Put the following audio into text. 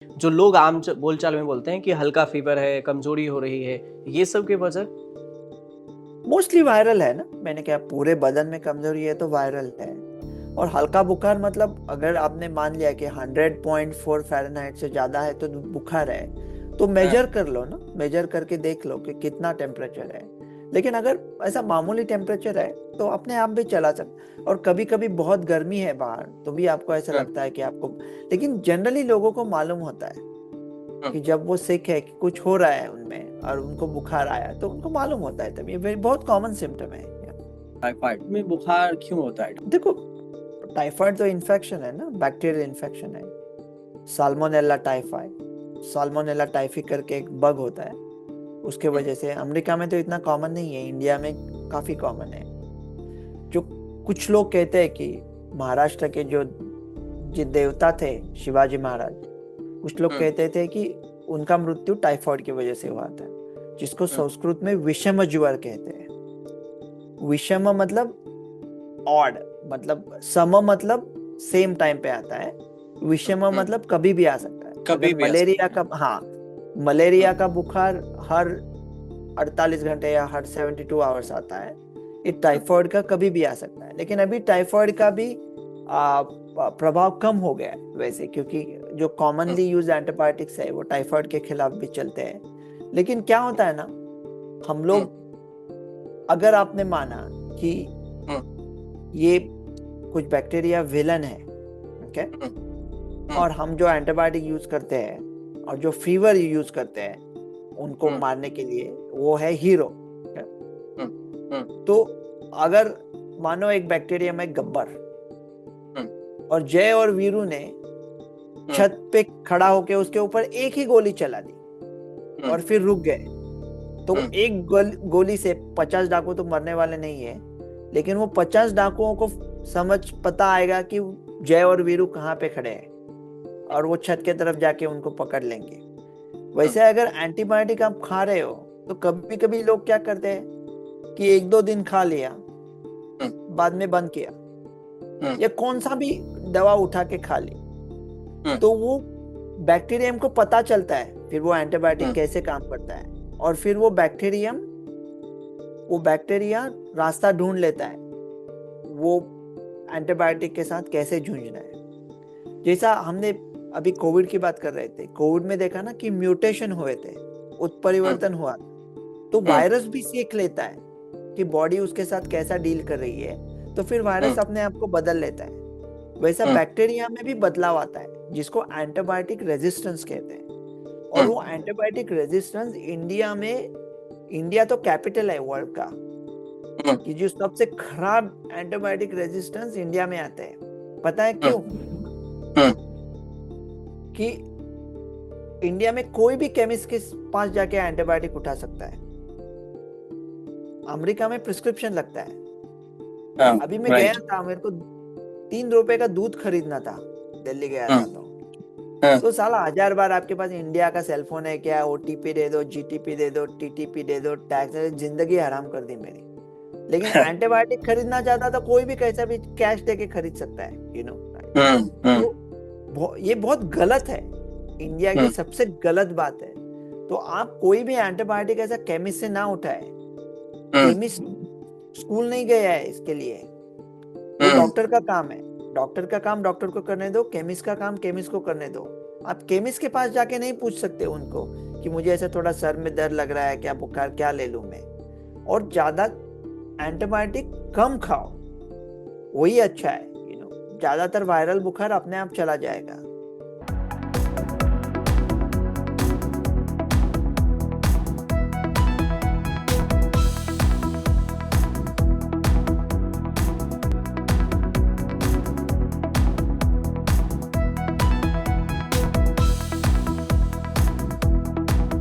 जो लोग आम बोलचाल में बोलते हैं कि हल्का फीवर है, कमजोरी हो रही है, ये सब की वजह? मोस्टली वायरल है ना, मैंने कहा पूरे बदन में कमजोरी है तो वायरल है। और हल्का बुखार मतलब अगर आपने मान लिया कि 100.4 फ़ारेनहाइट से ज्यादा है तो बुखार है, तो मेजर कर लो ना, मेजर करके देख लो कि कितना टेम्परेचर है। लेकिन अगर ऐसा मामूली टेम्परेचर है तो अपने आप भी चला सकता। और कभी कभी बहुत गर्मी है बाहर तो भी आपको ऐसा लगता है कि आपको, लेकिन जनरली लोगों को मालूम होता है कि जब वो सिक है कि कुछ हो रहा है उनमें और उनको बुखार आया तो उनको मालूम होता है, तब ये बहुत कॉमन सिम्टम है। टाइफाइड में बुखार क्यों होता है? देखो, टाइफाइड तो इन्फेक्शन है ना, बैक्टीरियल इन्फेक्शन है। साल्मोनेला टाइफाइड, साल्मोनेला टाइफी करके एक बग होता है, उसके वजह से। अमेरिका में तो इतना कॉमन नहीं है, इंडिया में काफी कॉमन है। जो कुछ लोग कहते हैं कि महाराष्ट्र के जो देवता थे शिवाजी महाराज, कुछ लोग कहते थे कि उनका मृत्यु टाइफाइड की वजह से हुआ था, जिसको संस्कृत में विषम ज्वर कहते हैं। विषम मतलब ऑड, मतलब सम मतलब सेम टाइम पे आता है, विषम मतलब कभी भी आ सकता है। कभी अगर भी आ मलेरिया सकता का, हाँ, मलेरिया का बुखार हर 48 घंटे या हर 72 आवर्स आता है, ये टाइफाइड का कभी भी आ सकता है। लेकिन अभी टाइफाइड का भी प्रभाव कम हो गया है वैसे, क्योंकि जो कॉमनली यूज एंटीबायोटिक्स है वो टाइफाइड के खिलाफ भी चलते हैं। लेकिन क्या होता है ना, हम लोग, अगर आपने माना कि ये कुछ बैक्टीरिया विलन है, ओके, और हम जो एंटीबायोटिक यूज करते हैं और जो फीवर यूज करते हैं उनको मारने के लिए, वो है हीरो। तो अगर मानो एक बैक्टीरिया में गब्बर, और जय और वीरू ने छत पे खड़ा होके उसके ऊपर एक ही गोली चला दी और फिर रुक गए, तो एक गोली से 50 डाकू तो मरने वाले नहीं है, लेकिन वो 50 डाकुओं को समझ पता आएगा कि जय और वीरू कहाँ पे खड़े हैं, और वो छत के तरफ जाके उनको पकड़ लेंगे। वैसे अगर एंटीबायोटिक आप खा रहे हो तो कभी कभी लोग क्या करते हैं कि 1-2 दिन खा लिया, बाद में बंद किया, या कौन सा भी दवा उठा के खा ली, तो वो बैक्टीरियम को पता चलता है फिर वो एंटीबायोटिक कैसे काम करता है, और फिर वो बैक्टीरिया रास्ता ढूंढ लेता है वो एंटीबायोटिक के साथ कैसे जूझना है। जैसा हमने अभी कोविड की बात कर रहे थे, कोविड में देखा ना कि म्यूटेशन हुए थे, उत्परिवर्तन हुआ, तो वायरस भी सीख लेता है कि बॉडी उसके साथ कैसा डील कर रही है, तो फिर वायरस अपने आप को बदल लेता है। वैसा बैक्टीरिया में भी बदलाव आता है, जिसको एंटीबायोटिक रेजिस्टेंस कहते हैं। और वो एंटीबायोटिक रेजिस्टेंस इंडिया में, इंडिया तो कैपिटल है वर्ल्ड का, कि जो सबसे खराब एंटीबायोटिक रेजिस्टेंस इंडिया में आता है। पता है क्यों? कि इंडिया में कोई भी केमिस्ट के पास जाके एंटीबायोटिक उठा सकता है, अमेरिका में प्रिस्क्रिप्शन लगता है। अभी मैं गया था, मेरे को 3 रुपए का दूध खरीदना था, दिल्ली गया था तो साला 1000 बार आपके पास इंडिया का सेलफोन है क्या, ओटीपी दे दो, जीटीपी दे दो, टीटीपी दे दो, टैक्स, जिंदगी हराम कर दी मेरी। लेकिन एंटीबायोटिक खरीदना चाहता था, कोई भी कैसा भी कैश देके खरीद सकता है, तो ये बहुत गलत है, इंडिया की सबसे गलत बात है। तो आप कोई भी एंटीबायोटिक ऐसा केमिस्ट से ना उठाए, केमिस्ट स्कूल नहीं गया है इसके लिए, वो डॉक्टर का काम है, डॉक्टर का काम डॉक्टर को करने दो, केमिस्ट का काम केमिस्ट को करने दो। आप केमिस्ट के पास जाके नहीं पूछ सकते उनको कि मुझे ऐसा थोड़ा सर में दर्द लग रहा है, क्या बुखार, क्या ले लूं मैं। और ज्यादा एंटीबायोटिक कम खाओ, वही अच्छा है। ज्यादातर वायरल बुखार अपने आप चला जाएगा।